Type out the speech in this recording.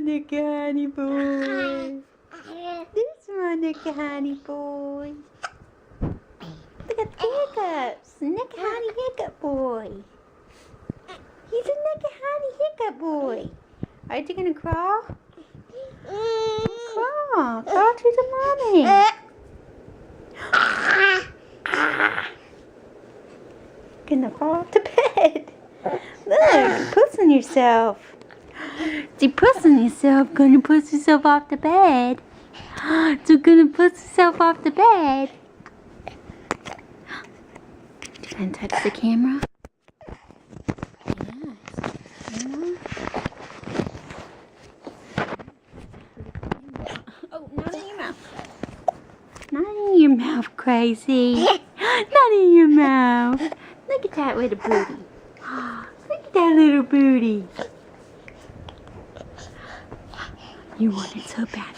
look at Honey boy. This one, look at Honey boy. Look at the hiccups. Look at Honey Hiccup boy. He's a look at Honey Hiccup boy. Are you gonna crawl? Crawl. Crawl to the mommy. Gonna crawl to bed. Look, pussing yourself. See, pussing yourself. Gonna puss yourself off the bed. So gonna puss yourself off the bed. You gonna touch the camera? Oh, not in your mouth. Not in your mouth, crazy. Not in your mouth. Look at that little booty. Look at that little booty. You want it so bad.